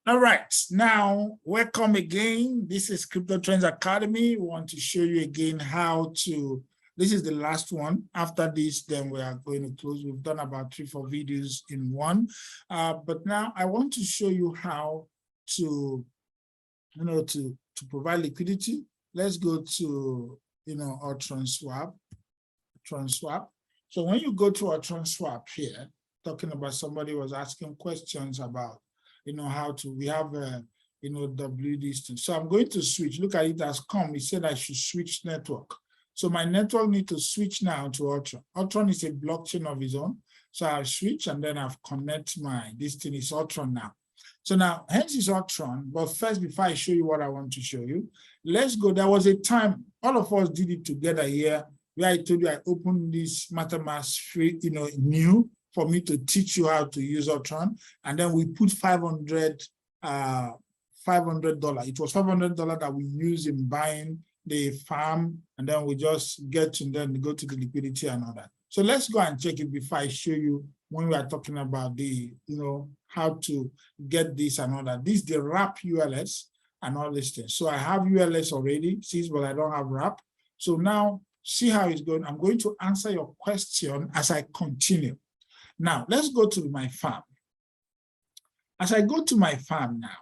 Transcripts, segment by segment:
All right, now welcome again. This is Crypto Trends Academy. We want to show you again how to, this is the last one. After this, then we are going to close. We've done about 3-4 videos in one. But now I want to show you how to, to provide liquidity. Let's go to, ultronswap. So when you go to ultronswap here, talking about somebody was asking questions about how to, we have WD. So I'm going to switch. Look at it has come. It said I should switch network. So my network need to switch now to Ultron. Ultron is a blockchain of its own. So I'll switch and then I've connect this thing is Ultron now. So now, hence is Ultron. But first, before I show you what I want to show you, let's go. There was a time all of us did it together here where I told you I opened this MetaMask free, new, for me to teach you how to use Ultron, and then we put $500. It was $500 that we use in buying the farm, and then we just get to then go to the liquidity and all that. So let's go and check it before I show you when we are talking about the, how to get this and all that. This is the wrap ULS and all these things. So I have ULS already, but I don't have wrap. So now see how it's going. I'm going to answer your question as I continue. Now, let's go to my farm. As I go to my farm now,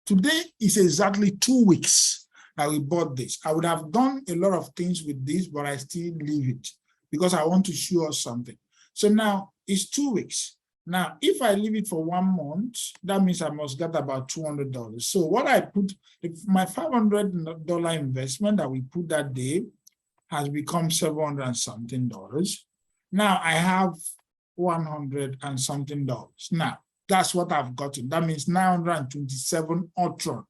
today is exactly 2 weeks that we bought this. I would have done a lot of things with this, but I still leave it because I want to show us something. So now it's 2 weeks. Now, if I leave it for 1 month, that means I must get about $200. So what I put, my $500 investment that we put that day has become $700 and something. Now I have $100 and something. Now, that's what I've gotten. That means 927 Ultron.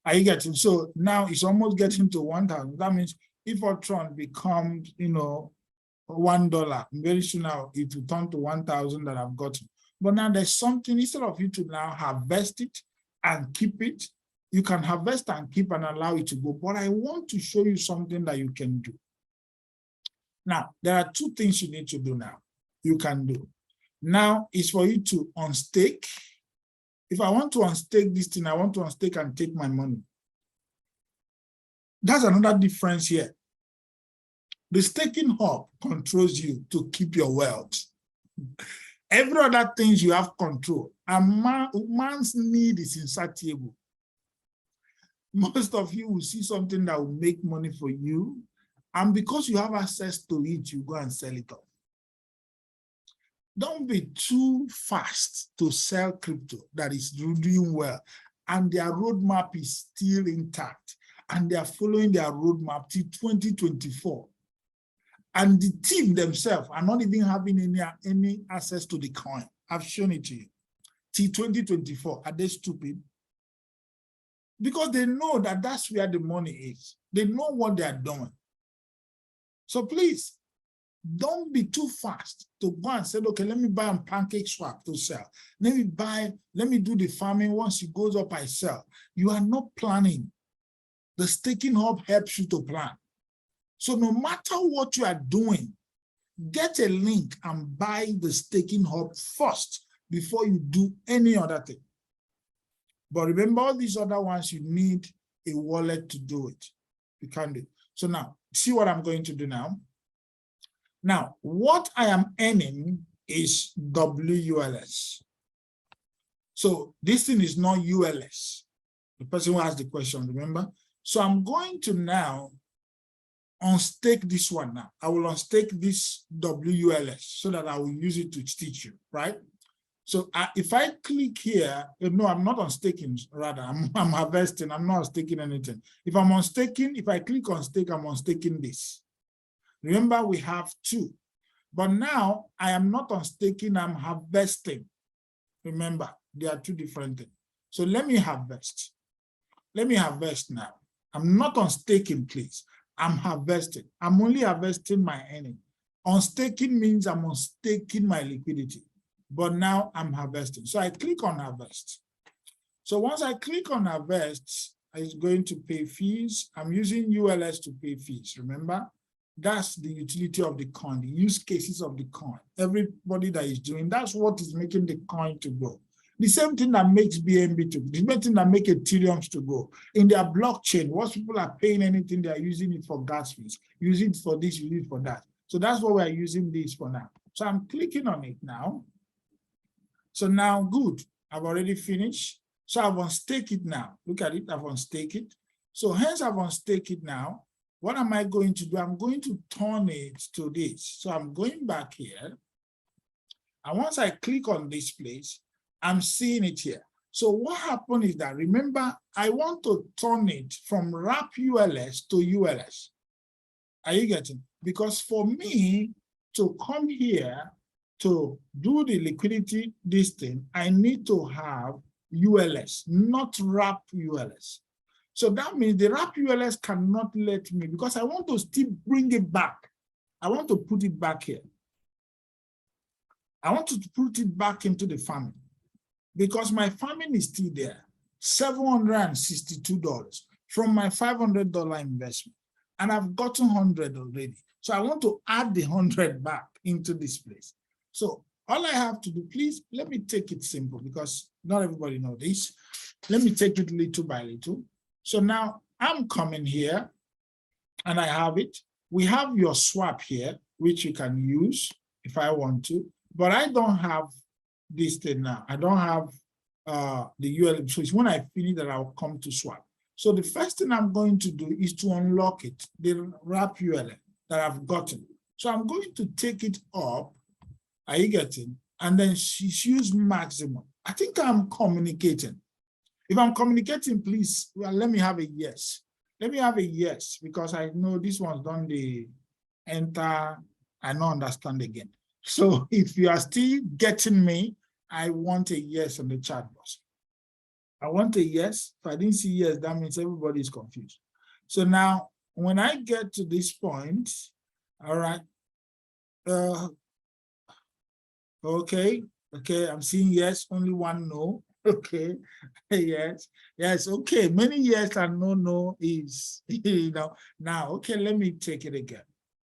Are you getting? So now it's almost getting to 1,000. That means if Ultron becomes, $1, very soon now it will turn to 1,000 that I've gotten. But now there's something, instead of you to now harvest it and keep it, you can harvest and keep and allow it to go. But I want to show you something that you can do. Now, there are 2 things you need to do now. You can do. Now is for you to unstake. If I want to unstake this thing, I want to unstake and take my money. That's another difference here. The staking hub controls you to keep your wealth. Every other things you have control. And man's need is insatiable. Most of you will see something that will make money for you, and because you have access to it, you go and sell it off. Don't be too fast to sell crypto that is doing well, and their roadmap is still intact, and they are following their roadmap till 2024. And the team themselves are not even having any access to the coin. I've shown it to you. Till 2024, are they stupid? Because they know that that's where the money is. They know what they are doing. So please, don't be too fast to go and say, okay, let me buy a pancake swap to sell. Let me do the farming. Once it goes up, I sell. You are not planning. The staking hub helps you to plan. So no matter what you are doing, get a link and buy the staking hub first before you do any other thing. But remember, all these other ones, you need a wallet to do it. You can't do it. So now, see what I'm going to do now. Now, what I am earning is WULS. So this thing is not ULS. The person who asked the question, remember? So I'm going to now unstake this one now. I will unstake this WULS so that I will use it to teach you, right? So if I click here, no, I'm not on staking, rather, I'm harvesting, I'm not staking anything. If I'm on staking, if I click on stake, I'm on staking this. Remember, we have 2. But now I am not on staking, I'm harvesting. Remember, there are 2 different things. So let me harvest. Let me harvest now. I'm not on staking, please. I'm harvesting. I'm only harvesting my earning. On staking means I'm on staking my liquidity. But now I'm harvesting. So I click on harvest. So once I click on harvest, it's going to pay fees. I'm using ULS to pay fees, remember? That's the utility of the coin, the use cases of the coin. Everybody that is doing, that's what is making the coin to grow. The same thing that makes BNB to go, the same thing that makes Ethereum to go. In their blockchain, once people are paying anything, they are using it for gas fees, using it for this, using it for that. So that's what we are using this for now. So I'm clicking on it now. So now, good. I've already finished. So I've unstaked it now. Look at it, I've unstaked it. So hence I've unstaked it now. What am I going to do? I'm going to turn it to this. So I'm going back here. And once I click on this place, I'm seeing it here. So what happened is that, remember, I want to turn it from wrap ULS to ULS. Are you getting? Because for me to come here to do the liquidity, this thing, I need to have ULS, not wrap ULS. So that means the wrap ULS cannot let me, because I want to still bring it back. I want to put it back here. I want to put it back into the farming because my farming is still there, $762 from my $500 investment. And I've gotten 100 already. So I want to add the 100 back into this place. So all I have to do, please, let me take it simple because not everybody knows this. Let me take it little by little. So now I'm coming here and I have it. We have your swap here, which you can use if I want to, but I don't have this thing now. I don't have the UL. So it's when I finish that I'll come to swap. So the first thing I'm going to do is to unlock it, the wrap UL that I've gotten. So I'm going to take it up. Are you getting? And then she's used maximum. I think I'm communicating. If I'm communicating, please, well, let me have a yes. Let me have a yes, because I know this one's done the enter, I don't understand again. So if you are still getting me, I want a yes on the chat box. I want a yes. If I didn't see yes, that means everybody is confused. So now, when I get to this point, all right, okay, I'm seeing yes, only one no. Okay, yes, okay. Many yes and no is, now, okay, let me take it again.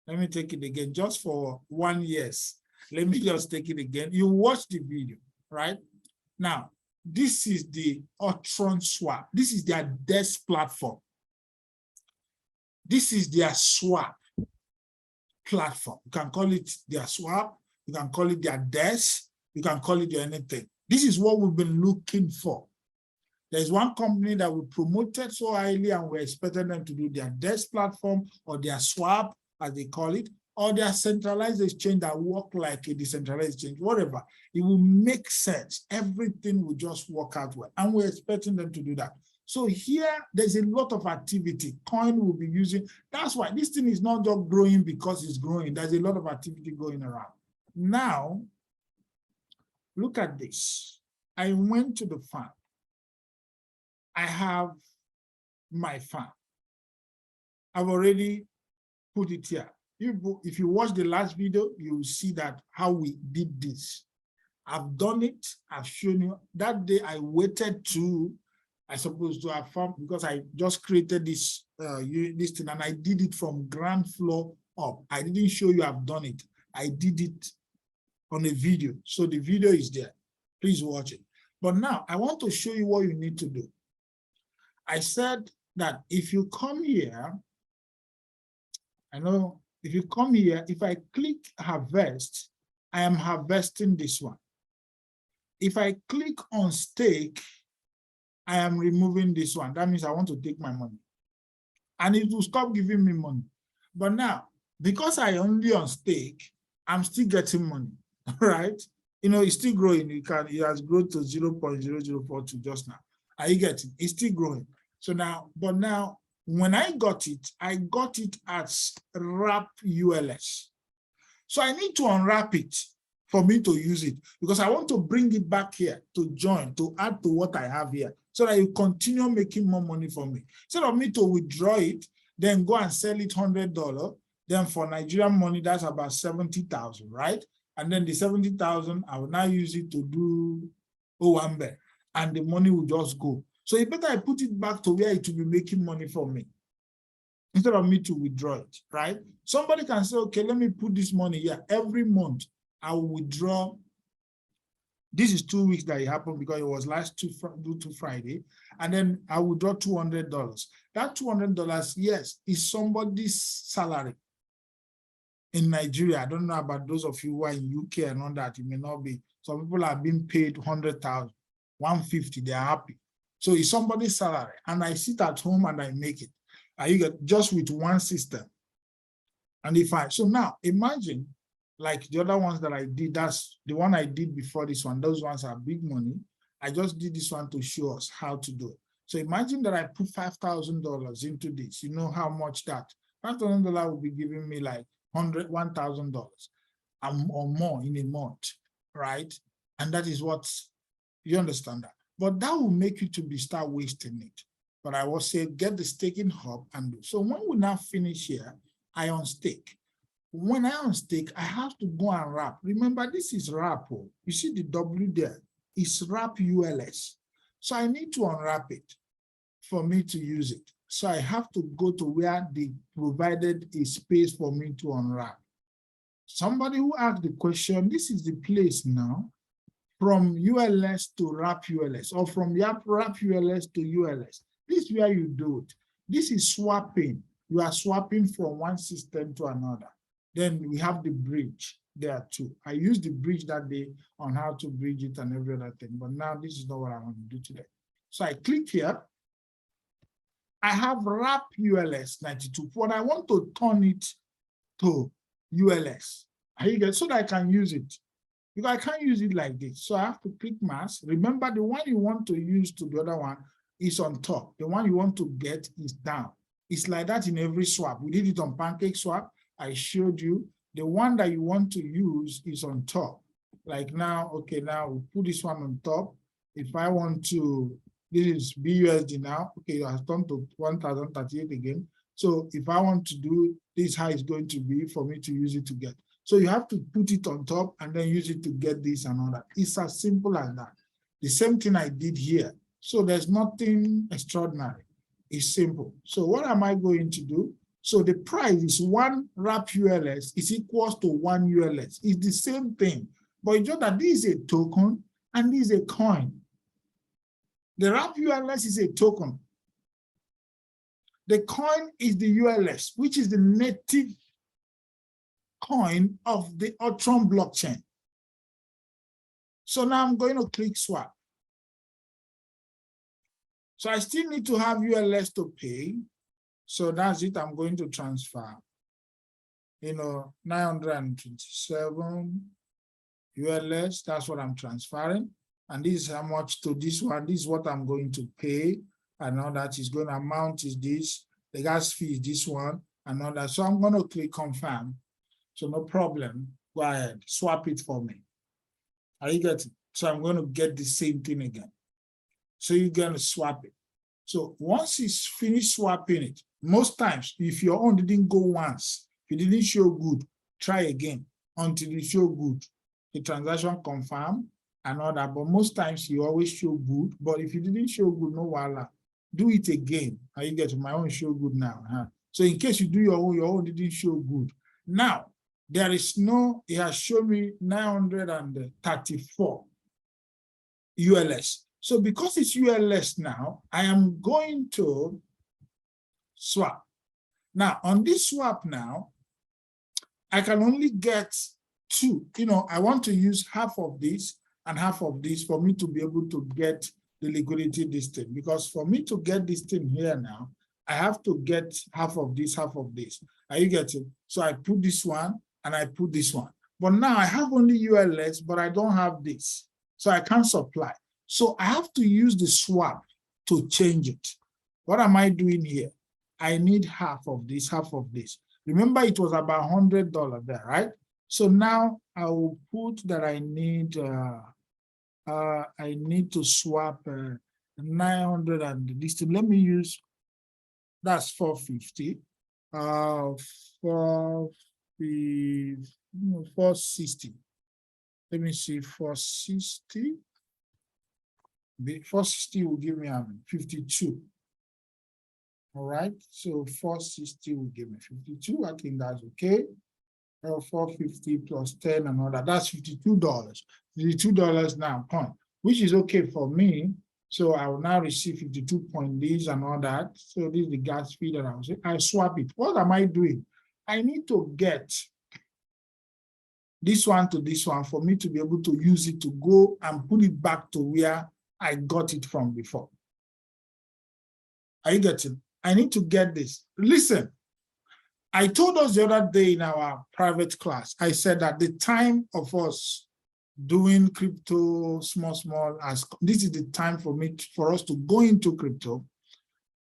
Let me take it again just for one yes. Let me just take it again. You watch the video, right? Now, this is the ultronswap. This is their desk platform. This is their swap platform. You can call it their swap. You can call it their desk. You can call it anything. This is what we've been looking for. There's one company that we promoted so highly and we expected them to do their desk platform or their swap, as they call it, or their centralized exchange that work like a decentralized exchange, whatever. It will make sense. Everything will just work out well. And we're expecting them to do that. So here, there's a lot of activity. Coin will be using. That's why this thing is not just growing because it's growing. There's a lot of activity going around. Now, look at this. I went to the farm. I have my farm. I've already put it here. If you watch the last video, you will see that how we did this. I've done it. I've shown you. That day I waited to, I supposed to have farm because I just created this this thing and I did it from ground floor up. I didn't show you I've done it. I did it on a video. So the video is there. Please watch it. But now I want to show you what you need to do. I said that if you come here, I know if you come here, if I click harvest, I am harvesting this one. If I click on stake, I am removing this one. That means I want to take my money. And it will stop giving me money. But now, because I only on stake, I'm still getting money, right? You know, it's still growing. It has grown to 0.0042 just now. Are you getting? It's still growing. So now, but now, when I got it as wrap ULS. So I need to unwrap it for me to use it because I want to bring it back here to join, to add to what I have here so that you continue making more money for me. Instead of me to withdraw it, then go and sell it $100, then for Nigerian money, that's about 70,000, right? And then the 70,000, I will now use it to do Owambe and the money will just go. So it better I put it back to where it will be making money for me instead of me to withdraw it, right? Somebody can say, okay, let me put this money here. Every month, I will withdraw This is 2 weeks that it happened because it was last due to Friday. And then I will draw $200. That $200, yes, is somebody's salary in Nigeria. I don't know about those of you who are in UK and all that. It may not be. Some people are being paid 100,000, 150. They are happy. So it's somebody's salary, and I sit at home and I make it. You get just with one system. And so now imagine like the other ones that I did. That's the one I did before this one. Those ones are big money. I just did this one to show us how to do it. So imagine that I put $5,000 into this. You know how much that $5,000 will be giving me like $1,000 or more in a month, right? And that is what you understand that. But that will make you to start wasting it. But I will say get the staking hub and do. So when we now finish here, I unstake. When I unstake, I have to go and wrap. Remember, this is wrap. You see the W there? It's wrap ULS. So I need to unwrap it for me to use it. So I have to go to where they provided a space for me to unwrap. Somebody who asked the question, this is the place now from ULS to wrap ULS, or from wrap ULS to ULS. This is where you do it. This is swapping. You are swapping from one system to another. Then we have the bridge there too. I used the bridge that day on how to bridge it and every other thing, but now this is not what I want to do today. So I click here. I have wrap ULS 92, but I want to turn it to ULS. So that I can use it. Because I can't use it like this. So I have to click mask. Remember, the one you want to use to the other one is on top. The one you want to get is down. It's like that in every swap. We did it on Pancake Swap. I showed you. The one that you want to use is on top. Like now, okay, now we put this one on top. If I want to, this is BUSD now. Okay, it has turned to 1038 again. So if I want to do this, how it's going to be for me to use it to get. So you have to put it on top and then use it to get this and all that. It's as simple as that. The same thing I did here. So there's nothing extraordinary. It's simple. So what am I going to do? So the price is one wrap ULS is equals to one ULS. It's the same thing, but it's just that this is a token and this is a coin. The wrap ULS is a token. The coin is the ULS, which is the native coin of the Ultron blockchain. So now I'm going to click swap. So I still need to have ULS to pay. So that's it. I'm going to transfer, 927 ULS. That's what I'm transferring. And this is how much to this one. This is what I'm going to pay. And all that is going to amount is this. The gas fee is this one and all that. So I'm going to click confirm. So no problem. Go ahead. Swap it for me. Are you getting? So I'm going to get the same thing again. So you're going to swap it. So once it's finished swapping it, most times, if your own didn't go once, if it didn't show good, try again until it show good. The transaction confirm and all that. But most times you always show good. But if you didn't show good, no wala. Do it again. How you get my own show good now. Huh? So in case you do your own didn't show good. Now, there is no, it has shown me 934 ULS. So because it's ULS now, I am going to swap. Now, on this swap now, I can only get two. I want to use half of this and half of this for me to be able to get the liquidity this thing. Because for me to get this thing here now, I have to get half of this, half of this. Are you getting? So I put this one and I put this one. But now I have only ULS, but I don't have this. So I can't supply. So I have to use the swap to change it. What am I doing here? I need half of this, half of this. Remember, it was about $100 there, right? So now I will put that I need to swap 900 and this thing. Let me use, that's 450. 460. Let me see, 460. 460 will give me 52. All right, so 460 will give me 52. I think that's okay. 450 plus 10 and all that. That's $52. $52 now, coin, which is okay for me. So I will now receive 52 point this and all that. So this is the gas fee that I swap it. What am I doing? I need to get this one to this one for me to be able to use it to go and put it back to where I got it from before. Are you getting? I need to get this. Listen, I told us the other day in our private class, I said that the time of us doing crypto small, as this is the time for us to go into crypto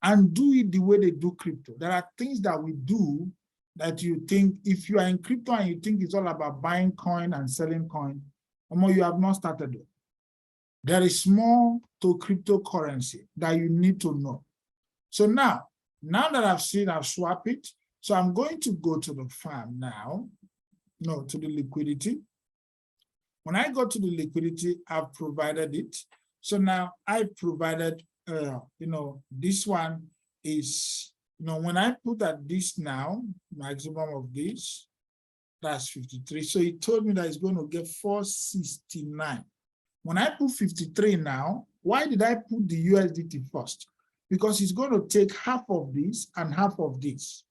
and do it the way they do crypto. There are things that we do that you think, if you are in crypto and you think it's all about buying coin and selling coin, you have not started it. There is more to cryptocurrency that you need to know. So now that I've swapped it, so I'm going to go to the farm now, to the liquidity. When I go to the liquidity, I've provided it. So now I provided, this one is, when I put at this now, maximum of this, that's 53. So he told me that it's going to get 469. When I put 53 now, why did I put the USDT first? Because it's going to take half of this and half of this.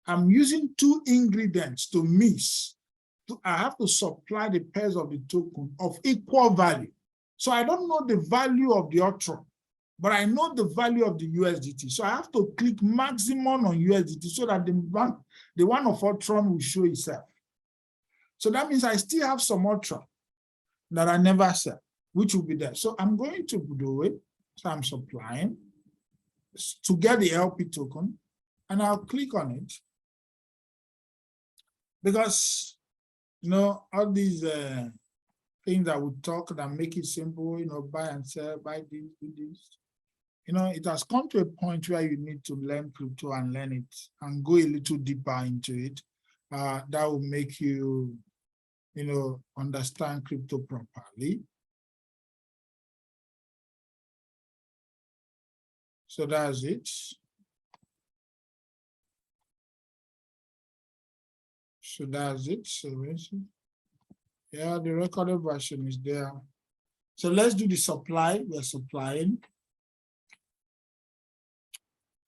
I'm using two ingredients to mix. I have to supply the pairs of the token of equal value. So I don't know the value of the Ultron, but I know the value of the USDT. So I have to click maximum on USDT so that the one of Ultron will show itself. So that means I still have some Ultron that I never sell, which will be there. So I'm going to do it. So I'm supplying to get the LP token, and I'll click on it. Because, all these things that we talk that make it simple, buy and sell, buy this, do this. It has come to a point where you need to learn crypto and learn it and go a little deeper into it. That will make you, understand crypto properly. So that's it. So that's it. So yeah, the recorded version is there. So let's do the supply. We're supplying.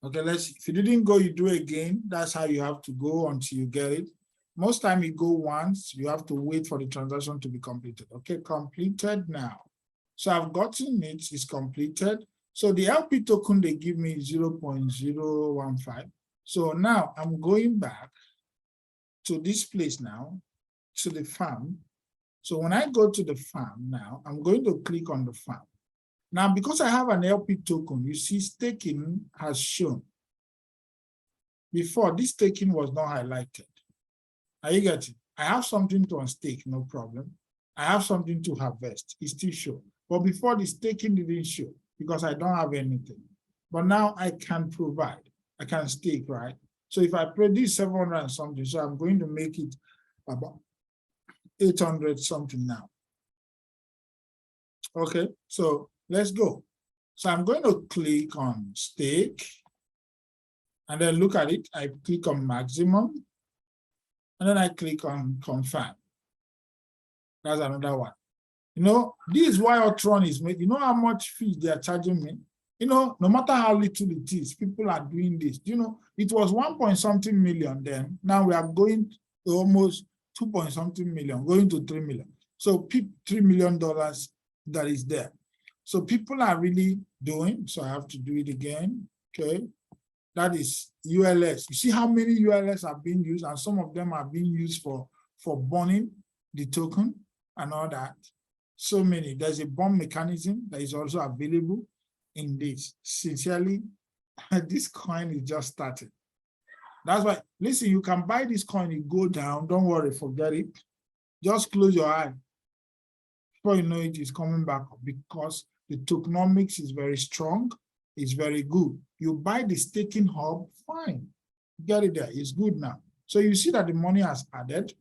Okay, if you didn't go, you do again. That's how you have to go until you get it. Most time you go once, you have to wait for the transaction to be completed. Okay, completed now. So I've gotten it, it's completed. So the LP token they give me is 0.015. So now I'm going back to this place now, to the farm. So when I go to the farm now, I'm going to click on the farm. Now, because I have an LP token, you see staking has shown. Before, this staking was not highlighted. Are you getting? I have something to unstake, no problem. I have something to harvest, it still shows. But before, the staking didn't show because I don't have anything. But now I can provide, I can stake, right? So if I produce 700 and something, so I'm going to make it about 800 something now. Okay, so let's go. So I'm going to click on stake and then look at it. I click on maximum and then I click on confirm. That's another one. This is why Ultron is made. You know how much fees they are charging me? No matter how little it is, people are doing this. It was 1.something million then. Now we are going to almost 2.something million, going to 3 million. So $3 million that is there. So people are really doing, so I have to do it again, okay? That is ULS. You see how many ULS are being used, and some of them are being used for burning the token and all that. So many. There's a burn mechanism that is also available in this. Sincerely, this coin is just starting. That's why, listen, you can buy this coin, it go down, don't worry, forget it. Just close your eye. Before you know it, is coming back up because the tokenomics is very strong, it's very good. You buy the staking hub, fine, get it there, it's good now. So you see that the money has added.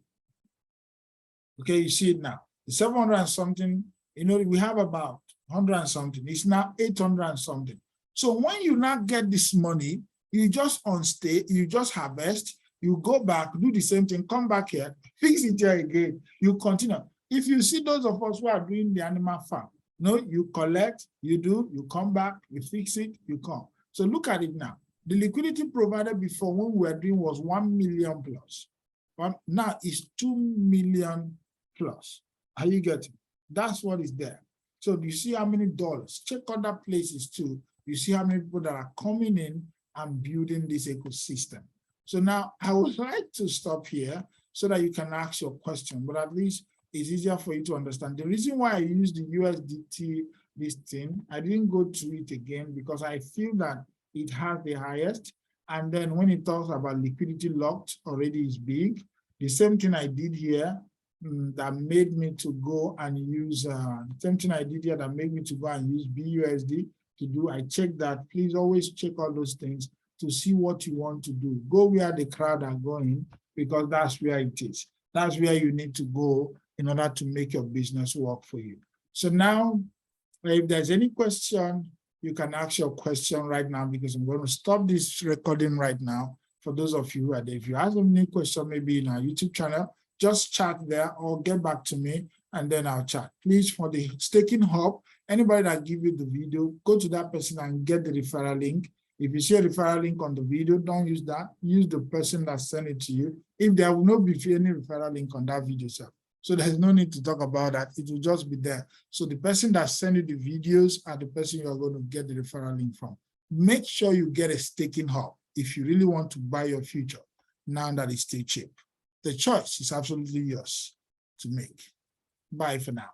Okay, you see it now. The 700 and something, we have about 100 and something. It's now 800 and something. So when you now get this money, you just unstake, you just harvest, you go back, do the same thing, come back here, fix it here again, you continue. If you see those of us who are doing the animal farm, no, you collect, you do, you come back, you fix it, you come. So look at it now. The liquidity provided before when we were doing was 1 million plus. Now it's 2 million plus. Are you getting? That's what is there. So you see how many dollars. Check other places too. You see how many people that are coming in and building this ecosystem. So now I would like to stop here so that you can ask your question, but at least it's easier for you to understand. The reason why I use the USDT listing, I didn't go through it again because I feel that it has the highest. And then when it talks about liquidity locked, already is big. The same thing I did here that made me to go and use, the same thing I did here that made me to go and use BUSD to do. I check that. Please always check all those things to see what you want to do. Go where the crowd are going because that's where it is. That's where you need to go in order to make your business work for you. So now, if there's any question, you can ask your question right now because I'm going to stop this recording right now. For those of you who are there, if you have any question, maybe in our YouTube channel, just chat there or get back to me and then I'll chat. Please, for the staking hub, anybody that give you the video, go to that person and get the referral link. If you see a referral link on the video, don't use that. Use the person that sent it to you. If there will not be any referral link on that video, sir. So there's no need to talk about that. It will just be there. So the person that sent you the videos are the person you're going to get the referral link from. Make sure you get a staking hub if you really want to buy your future now that it's still cheap. The choice is absolutely yours to make. Bye for now.